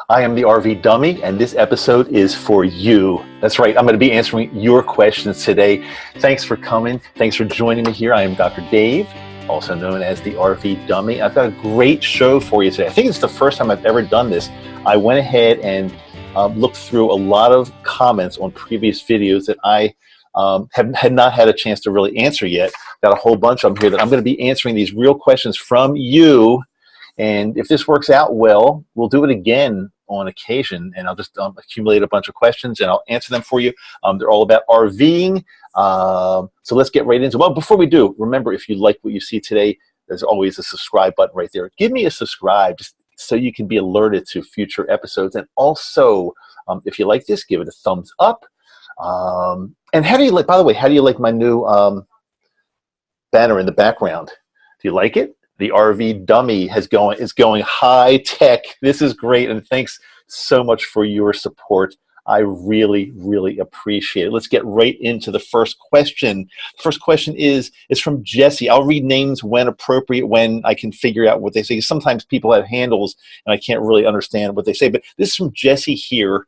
I am the RV Dummy, and this episode is for you. That's right, I'm going to be answering your questions today. Thanks for coming. Thanks for joining me here. I am Dr. Dave, also known as the RV Dummy. I've got a great show for you today. I think it's the first time I've ever done this. I went ahead and looked through a lot of comments on previous videos that I had not had a chance to really answer yet. Got a whole bunch of them here that I'm going to be answering these real questions from you. And if this works out well, we'll do it again on occasion, and I'll just accumulate a bunch of questions and I'll answer them for you. They're all about RVing. So let's get right into it. Well, before we do, remember, if you like what you see today, there's always a subscribe button right there. Give me a subscribe just so you can be alerted to future episodes. And also, if you like this, give it a thumbs up. And how do you like, by the way, how do you like my new banner in the background? Do you like it? The RV Dummy is going high tech. This is great, and thanks so much for your support. I really, really appreciate it. Let's get right into the first question. The first question is from Jesse. I'll read names when appropriate, when I can figure out what they say. Sometimes people have handles, and I can't really understand what they say. But this is from Jesse here.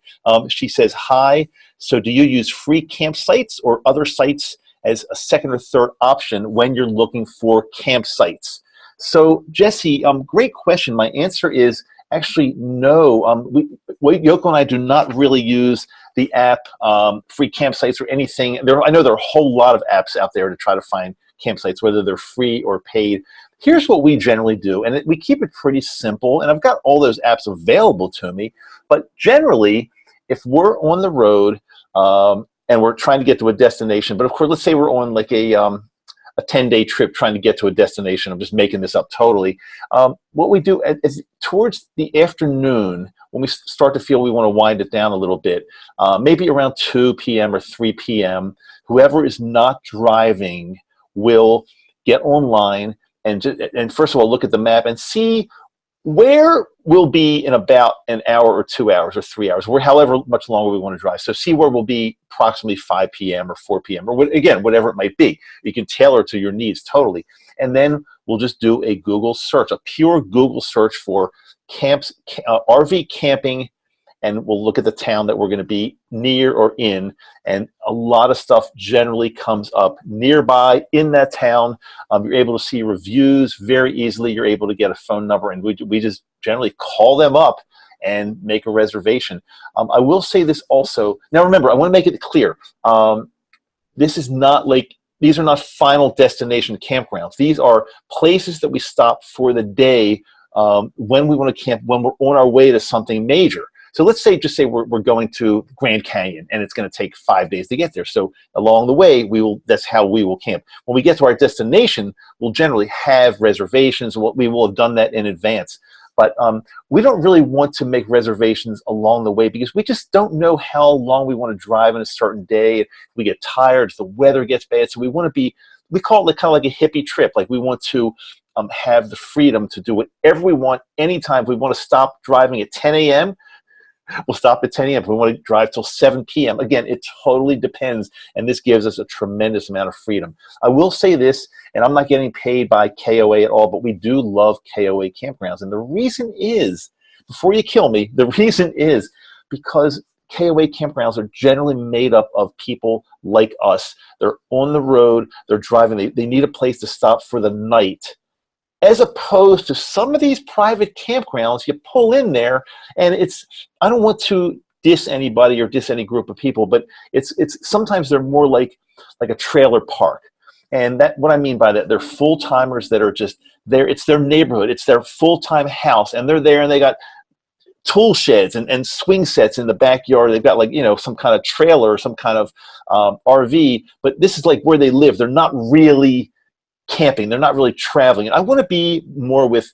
She says, "Hi. So do you use free campsites or other sites as a second or third option when you're looking for campsites?" So, Jesse, great question. My answer is actually no. Yoko and I do not really use the app free campsites or anything. I know there are a whole lot of apps out there to try to find campsites, whether they're free or paid. Here's what we generally do, and we keep it pretty simple, and I've got all those apps available to me, but generally, if we're on the road and we're trying to get to a destination, but of course, let's say we're on like a 10-day trip trying to get to a destination. I'm just making this up totally. What we do is towards the afternoon, when we start to feel we want to wind it down a little bit, maybe around 2 p.m. or 3 p.m., whoever is not driving will get online and first of all, look at the map and see where we'll be in about an hour or 2 hours or 3 hours, or however much longer we want to drive. So see where we'll be approximately 5 p.m. or 4 p.m. or again, whatever it might be. You can tailor to your needs totally. And then we'll just do a Google search, a pure Google search for camps, RV camping, and we'll look at the town that we're going to be near or in. And a lot of stuff generally comes up nearby in that town. You're able to see reviews very easily. You're able to get a phone number, and we just generally call them up and make a reservation. I will say this also. Now, remember, I want to make it clear. This is not like, these are not final destination campgrounds. These are places that we stop for the day when we want to camp, when we're on our way to something major. So let's say, just say we're going to Grand Canyon, and it's going to take 5 days to get there. So along the way, that's how we will camp. When we get to our destination, we'll generally have reservations. We will have done that in advance. But we don't really want to make reservations along the way because we just don't know how long we want to drive in a certain day. We get tired, the weather gets bad. So we want to be, we call it kind of like a hippie trip. Like we want to have the freedom to do whatever we want anytime. If we want to stop driving at 10 a.m., we'll stop at 10 a.m. If we want to drive till 7 p.m. Again, it totally depends, and this gives us a tremendous amount of freedom. I will say this, and I'm not getting paid by KOA at all, but we do love KOA campgrounds. And the reason is, before you kill me, the reason is because KOA campgrounds are generally made up of people like us. They're on the road, they're driving, they need a place to stop for the night. As opposed to some of these private campgrounds, you pull in there, and I don't want to diss anybody or diss any group of people, but it's sometimes they're more like a trailer park. And that, what I mean by that, they're full-timers that are just there. It's their neighborhood. It's their full-time house, and they're there, and they got tool sheds and swing sets in the backyard. They've got, like, you know, some kind of trailer or some kind of RV, but this is like where they live. They're not really camping. They're not really traveling. And I want to be more with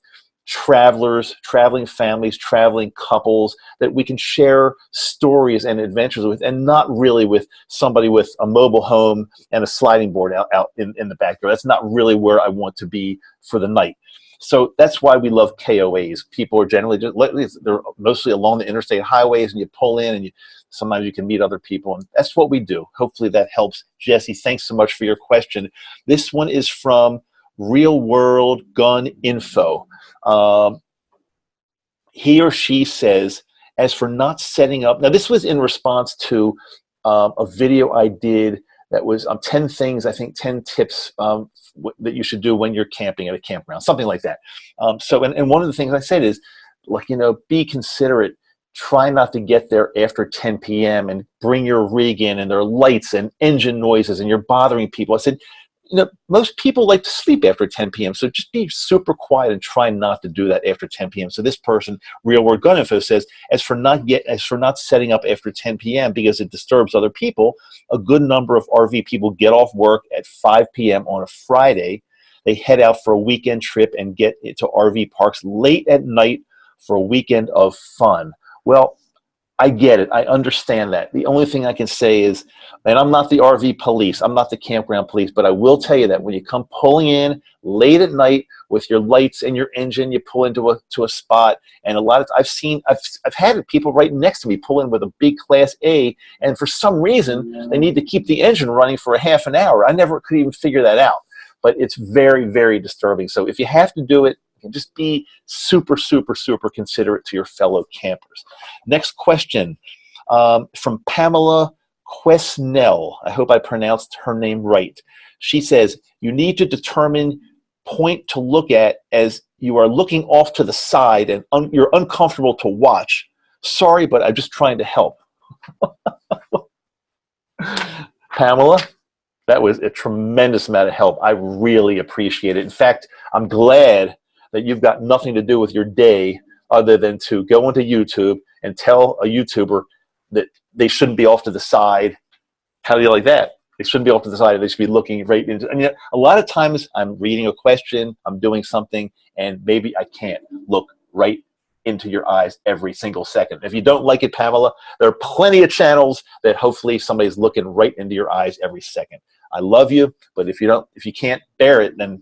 travelers, traveling families, traveling couples that we can share stories and adventures with, and not really with somebody with a mobile home and a sliding board out in the backyard. That's not really where I want to be for the night. So that's why we love KOAs. People are generally they're mostly along the interstate highways, and you pull in, and sometimes you can meet other people, and that's what we do. Hopefully that helps. Jesse, thanks so much for your question. This one is from Real World Gun Info. He or she says, As for not setting up, now this was in response to a video I did that was 10 things, I think 10 tips that you should do when you're camping at a campground, something like that. And one of the things I said is, like, be considerate. Try not to get there after 10 p.m. and bring your rig in and there are lights and engine noises and you're bothering people. I said, most people like to sleep after 10 p.m. So just be super quiet and try not to do that after 10 p.m. So this person, Real World Gun Info, says, as for not setting up after 10 p.m. because it disturbs other people, a good number of RV people get off work at 5 p.m. on a Friday. They head out for a weekend trip and get to RV parks late at night for a weekend of fun. Well, I get it. I understand that. The only thing I can say is, and I'm not the RV police, I'm not the campground police, but I will tell you that when you come pulling in late at night with your lights and your engine, you pull into a spot, and a lot of I've had people right next to me pull in with a big Class A, and for some reason they need to keep the engine running for a half an hour. I never could even figure that out, but it's very, very disturbing. So if you have to do it, just be super, super, super considerate to your fellow campers. Next question from Pamela Quesnell. I hope I pronounced her name right. She says, you need to determine point to look at as you are looking off to the side and you're uncomfortable to watch. Sorry, but I'm just trying to help. Pamela, that was a tremendous amount of help. I really appreciate it. In fact, I'm glad that you've got nothing to do with your day other than to go into YouTube and tell a YouTuber that they shouldn't be off to the side. How do you like that? They shouldn't be off to the side. They should be looking right into. I mean, a lot of times I'm reading a question, I'm doing something, and maybe I can't look right into your eyes every single second. If you don't like it, Pamela, there are plenty of channels that hopefully somebody's looking right into your eyes every second. I love you, but if you can't bear it, then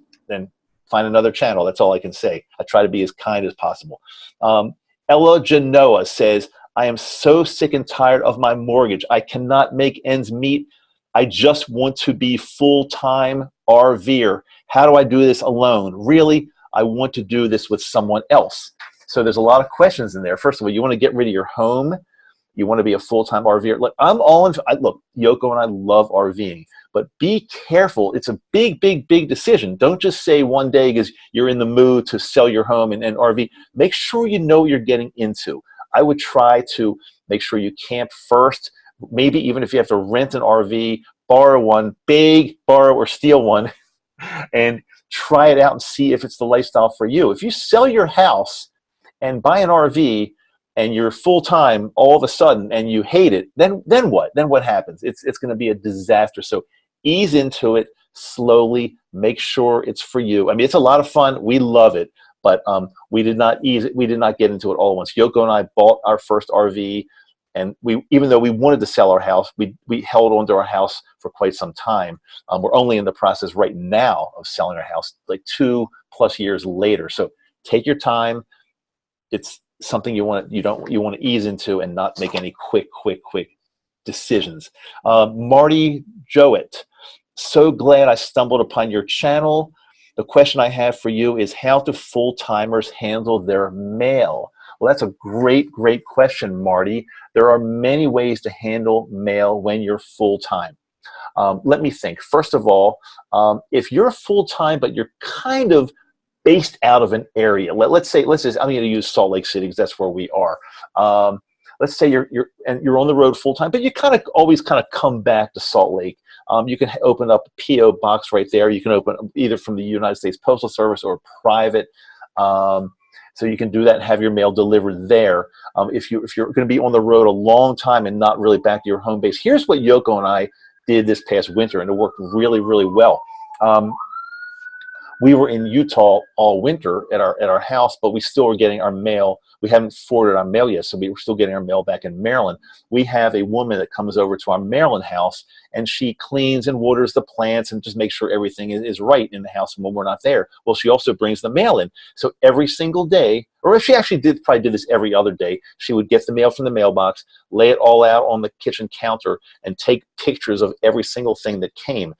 find another channel. That's all I can say. I try to be as kind as possible. Ella Genoa says, I am so sick and tired of my mortgage. I cannot make ends meet. I just want to be full-time RVer. How do I do this alone? Really, I want to do this with someone else. So there's a lot of questions in there. First of all, you want to get rid of your home. You want to be a full-time RVer. Look, look, Yoko and I love RVing. But be careful. It's a big, big, big decision. Don't just say one day because you're in the mood to sell your home and RV. Make sure you know what you're getting into. I would try to make sure you camp first. Maybe even if you have to rent an RV, borrow one, borrow or steal one, and try it out and see if it's the lifestyle for you. If you sell your house and buy an RV and you're full-time all of a sudden and you hate it, then what? Then what happens? It's going to be a disaster. So ease into it slowly. Make sure it's for you. I mean, it's a lot of fun. We love it, but we did not get into it all at once. Yoko and I bought our first RV, and even though we wanted to sell our house, we held on to our house for quite some time. We're only in the process right now of selling our house, like 2+ years later. So take your time. It's something you want to ease into and not make any quick decisions. Marty Jowett, so glad I stumbled upon your channel. The question I have for you is, how do full-timers handle their mail? Well, that's a great question, Marty. There are many ways to handle mail when you're full-time. Let me think. First of all, if you're full-time but you're kind of based out of an area, let's just, I'm going to use Salt Lake City because that's where we are. Let's say you're on the road full-time, but you always come back to Salt Lake. You can open up a P.O. box right there. You can open either from the United States Postal Service or private. So you can do that and have your mail delivered there. If you're going to be on the road a long time and not really back to your home base, here's what Yoko and I did this past winter, and it worked really, really well. We were in Utah all winter at our house, but we still were getting our mail. We haven't forwarded our mail yet, so we were still getting our mail back in Maryland. We have a woman that comes over to our Maryland house, and she cleans and waters the plants and just makes sure everything is right in the house when we're not there. Well, she also brings the mail in. So every single day, or if she actually probably did this every other day, she would get the mail from the mailbox, lay it all out on the kitchen counter, and take pictures of every single thing that came.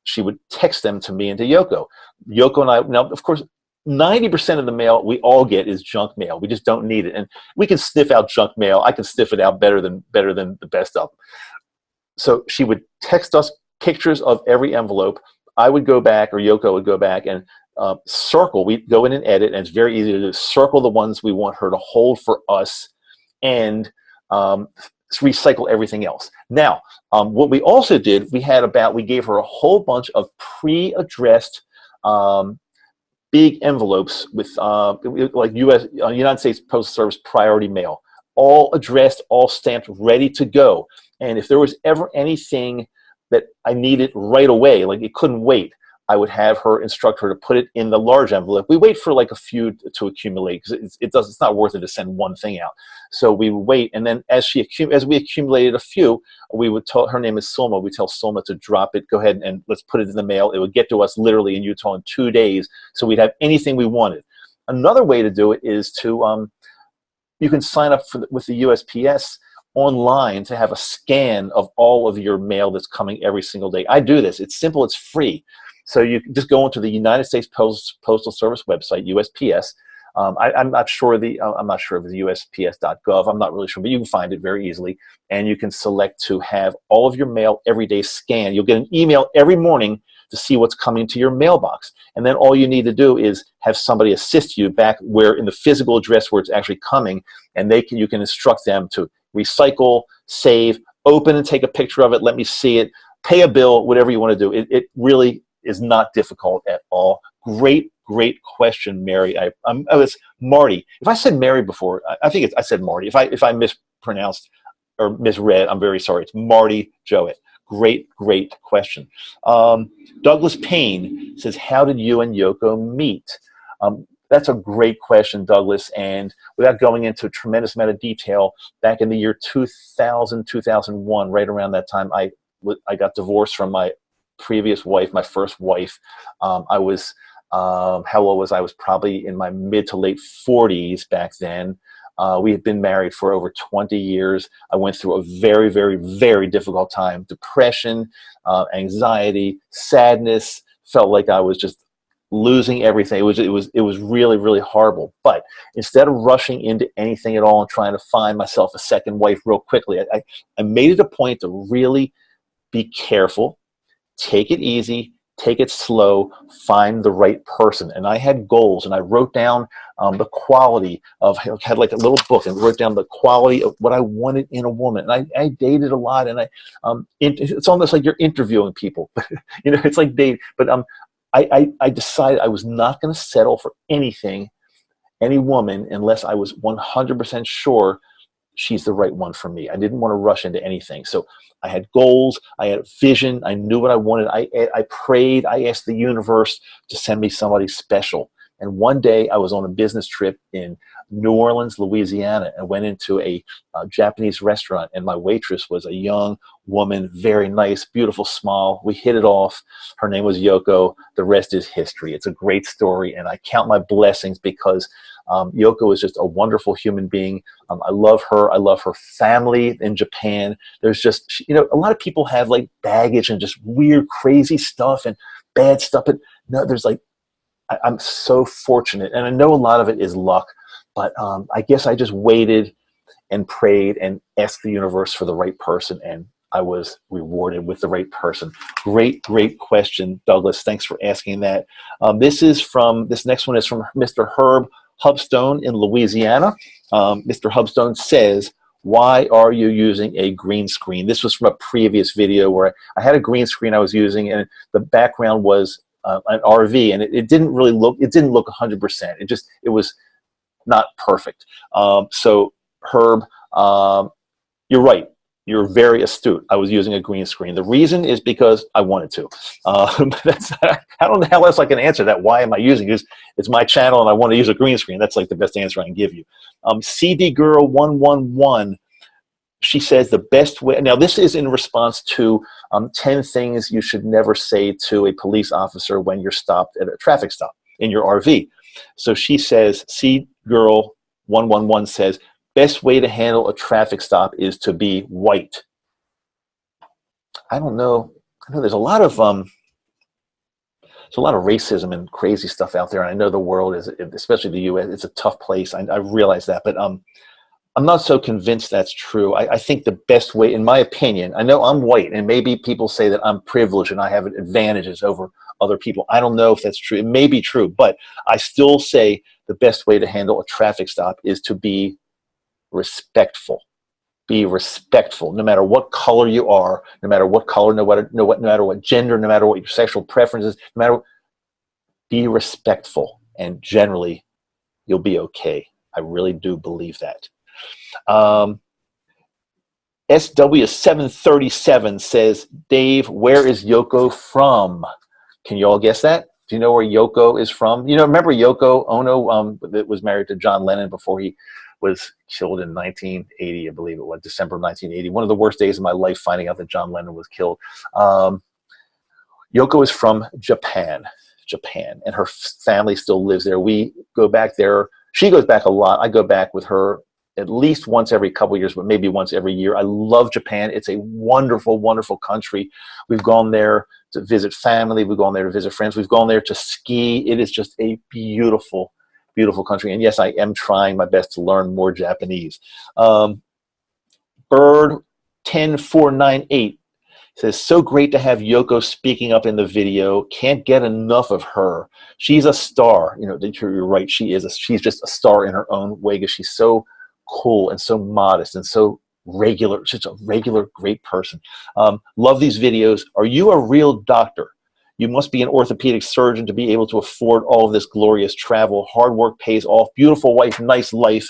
She would text them to me and to Yoko. Yoko and I, now, of course, 90% of the mail we all get is junk mail. We just don't need it. And we can sniff out junk mail. I can sniff it out better than the best of them. So she would text us pictures of every envelope. I would go back, or Yoko would go back and circle. We'd go in and edit, and it's very easy to do. Circle the ones we want her to hold for us, and recycle everything else. Now, what we also did, we gave her a whole bunch of pre-addressed big envelopes with like United States Postal Service priority mail, all addressed, all stamped, ready to go. And if there was ever anything that I needed right away, like it couldn't wait, I would have her instruct her to put it in the large envelope. We wait for like a few to accumulate, because it's not worth it to send one thing out. So we would wait, and then as we accumulated a few, we would tell, her name is Sulma, we tell Sulma to drop it, go ahead and let's put it in the mail. It would get to us literally in Utah in 2 days, so we'd have anything we wanted. Another way to do it is to, you can sign up with the USPS online to have a scan of all of your mail that's coming every single day. I do this. It's simple. It's free. So you can just go into the United States Postal Service website, USPS. I'm not sure of the USPS.gov. I'm not really sure, but you can find it very easily. And you can select to have all of your mail every day scanned. You'll get an email every morning to see what's coming to your mailbox. And then all you need to do is have somebody assist you back where in the physical address where it's actually coming, and you can instruct them to recycle, save, open and take a picture of it, let me see it, pay a bill, whatever you want to do. It really is not difficult at all. Great question, Mary. It's Marty. If I said Mary before, I think I said Marty. If I mispronounced or misread, I'm very sorry. It's Marty Jowett. Great question. Douglas Payne says, how did you and Yoko meet? That's a great question, Douglas. And without going into a tremendous amount of detail, back in the year 2000, 2001, right around that time, I got divorced from my previous wife, my first wife. I was, how old was I? I was probably in my mid to late 40s back then. We had been married for over 20 years. I went through a very, very, very difficult time. Depression, anxiety, sadness, felt like I was just losing everything. It was really, really horrible. But instead of rushing into anything at all and trying to find myself a second wife real quickly, I made it a point to really be careful, take it easy, take it slow, find the right person. And I had goals, and I wrote down the quality of, I had like a little book and wrote down the quality of what I wanted in a woman. And I dated a lot, and it's almost like you're interviewing people. You know, it's like dating. But I decided I was not going to settle for anything, any woman, unless I was 100% sure she's the right one for me. I didn't want to rush into anything. So I had goals, I had a vision, I knew what I wanted. I prayed, I asked the universe to send me somebody special. And one day I was on a business trip in New Orleans, Louisiana, and went into a Japanese restaurant, and my waitress was a young woman, very nice, beautiful smile. We hit it off. Her name was Yoko. The rest is history. It's a great story, and I count my blessings because Yoko is just a wonderful human being. I love her. I love her family in Japan. There's just, you know, a lot of people have like baggage and just weird, crazy stuff and bad stuff. But no, there's like, I'm so fortunate. And I know a lot of it is luck, but I guess I just waited and prayed and asked the universe for the right person, and I was rewarded with the right person. Great question, Douglas. Thanks for asking that. This next one is from Mr. Herb Hubstone in Louisiana. Mr. Hubstone says, why are you using a green screen? This was from a previous video where I had a green screen I was using, and the background was an RV, and it didn't look 100%. It was not perfect. So Herb, you're right. You're very astute. I was using a green screen. The reason is because I wanted to. I don't know how else I can answer that. Why am I using it? It's my channel and I want to use a green screen. That's like the best answer I can give you. CD Girl 111, she says the best way. Now this is in response to 10 things you should never say to a police officer when you're stopped at a traffic stop in your RV. So she says, CD Girl 111 says, best way to handle a traffic stop is to be white. I don't know. I know there's a lot of a lot of racism and crazy stuff out there. And I know the world is, especially the U.S., it's a tough place. I realize that, but I'm not so convinced that's true. I think the best way, in my opinion, I know I'm white, and maybe people say that I'm privileged and I have advantages over other people. I don't know if that's true. It may be true, but I still say the best way to handle a traffic stop is to be respectful. Be respectful, no matter what color you are, no matter what color, no matter what gender, no matter what your sexual preferences, no matter what, be respectful, and generally you'll be okay. I really do believe that. SW737 says, Dave, where is Yoko from? Can you all guess that? Do you know where Yoko is from? You know, remember Yoko Ono that was married to John Lennon before he was killed in 1980, I believe it was, December of 1980. One of the worst days of my life, finding out that John Lennon was killed. Yoko is from Japan, and her family still lives there. We go back there. She goes back a lot. I go back with her at least once every couple of years, but maybe once every year. I love Japan. It's a wonderful, wonderful country. We've gone there to visit family. We've gone there to visit friends. We've gone there to ski. It is just a beautiful, beautiful country. And yes, I am trying my best to learn more Japanese. Bird10498 says, so great to have Yoko speaking up in the video. Can't get enough of her. She's a star. You know, you're right. She's just a star in her own way, because she's so cool and so modest and so regular. She's a regular, great person. Love these videos. Are you a real doctor? You must be an orthopedic surgeon to be able to afford all of this glorious travel. Hard work pays off. Beautiful wife, nice life.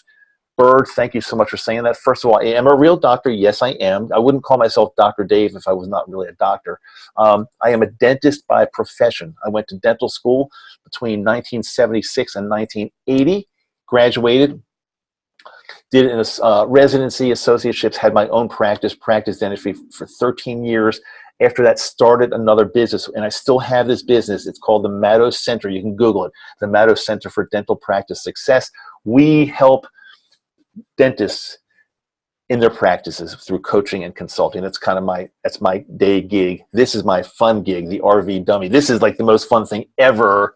Bird, thank you so much for saying that. First of all, I am a real doctor. Yes, I am. I wouldn't call myself Dr. Dave if I was not really a doctor. I am a dentist by profession. I went to dental school between 1976 and 1980, graduated, did a residency, associateships, had my own practiced dentistry for 13 years. After that, started another business, and I still have this business. It's called the Maddow Center. You can Google it, the Maddow Center for Dental Practice Success. We help dentists in their practices through coaching and consulting. That's my day gig. This is my fun gig, the RV dummy. This is like the most fun thing ever.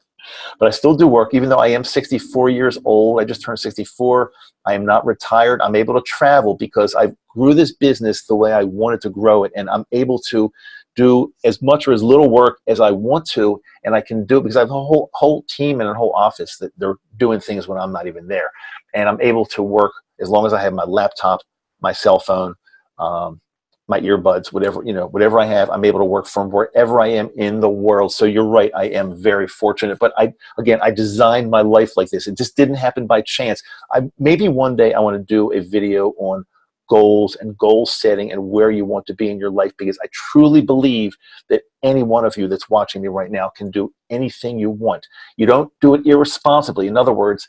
But I still do work, even though I am 64 years old. I just turned 64. I am not retired. I'm able to travel because I grew this business the way I wanted to grow it, and I'm able to do as much or as little work as I want to, and I can do it because I have a whole team and a whole office that they're doing things when I'm not even there. And I'm able to work as long as I have my laptop, my cell phone, my earbuds, whatever I have, I'm able to work from wherever I am in the world. So you're right, I am very fortunate. But I designed my life like this. It just didn't happen by chance. Maybe one day I want to do a video on goals and goal setting and where you want to be in your life, because I truly believe that any one of you that's watching me right now can do anything you want. You don't do it irresponsibly. In other words,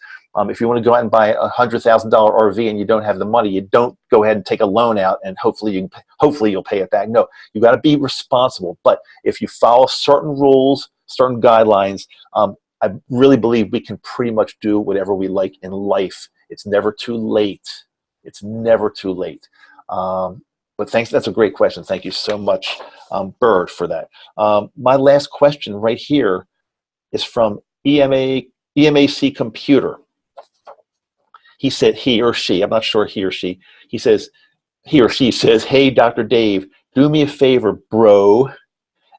if you want to go out and buy a $100,000 RV and you don't have the money, you don't go ahead and take a loan out and hopefully you'll pay it back. No, you got to be responsible. But if you follow certain rules, certain guidelines, I really believe we can pretty much do whatever we like in life. It's never too late. It's never too late. But thanks. That's a great question. Thank you so much, Bird, for that. My last question right here is from EMAC Computer. He said, he or she, I'm not sure he or she says, hey, Dr. Dave, do me a favor, bro,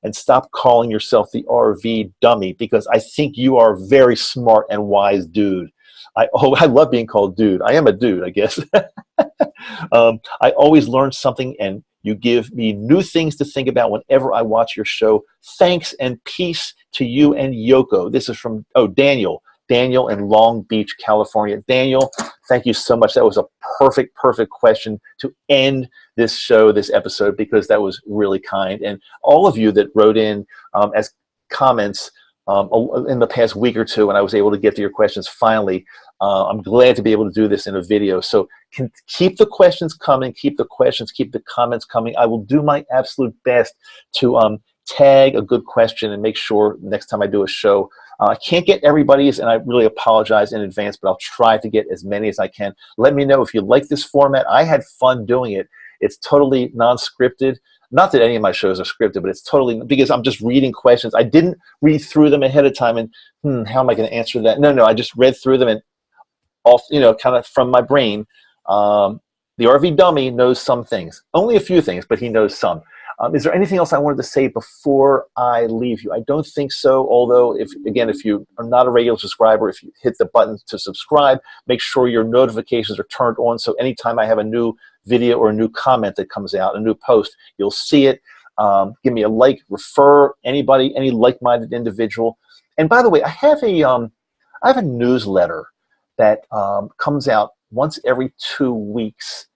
and stop calling yourself the RV dummy, because I think you are a very smart and wise dude. I love being called dude. I am a dude, I guess. I always learn something, and you give me new things to think about whenever I watch your show. Thanks and peace to you and Yoko. This is from, Daniel in Long Beach, California. Daniel, thank you so much. That was a perfect question to end this show, this episode, because that was really kind. And all of you that wrote in as comments in the past week or two, and I was able to get to your questions finally. I'm glad to be able to do this in a video. So keep the questions coming, keep the comments coming. I will do my absolute best to tag a good question and make sure next time I do a show, I can't get everybody's, and I really apologize in advance, but I'll try to get as many as I can. Let me know if you like this format. I had fun doing it. It's totally non-scripted. Not that any of my shows are scripted, but it's totally because I'm just reading questions. I didn't read through them ahead of time and how am I going to answer that? No, I just read through them and off, kind of from my brain. The RV dummy knows some things, only a few things, but he knows some. Is there anything else I wanted to say before I leave you? I don't think so. Although, if you are not a regular subscriber, if you hit the button to subscribe, make sure your notifications are turned on. So anytime I have a new video or a new comment that comes out, a new post, you'll see it. Give me a like, refer anybody, any like-minded individual. And by the way, I have a newsletter that comes out once every 2 weeks.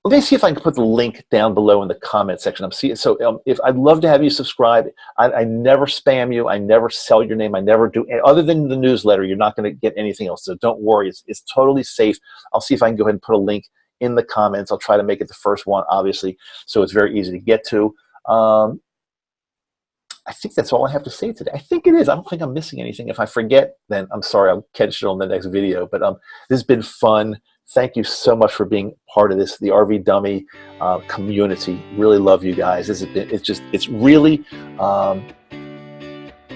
Let me see if I can put the link down below in the comment section. If I'd love to have you subscribe. I never spam you. I never sell your name. I never do, other than the newsletter, you're not going to get anything else. So don't worry. It's totally safe. I'll see if I can go ahead and put a link in the comments. I'll try to make it the first one, obviously, so it's very easy to get to. I think that's all I have to say today. I think it is. I don't think I'm missing anything. If I forget, then I'm sorry. I'll catch it on the next video. But this has been fun. Thank you so much for being part of this, the RV Dummy community. Really love you guys. It's really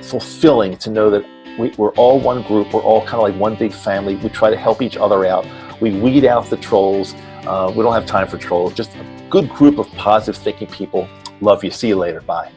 fulfilling to know that we're all one group. We're all kind of like one big family. We try to help each other out. We weed out the trolls. We don't have time for trolls. Just a good group of positive thinking people. Love you. See you later. Bye.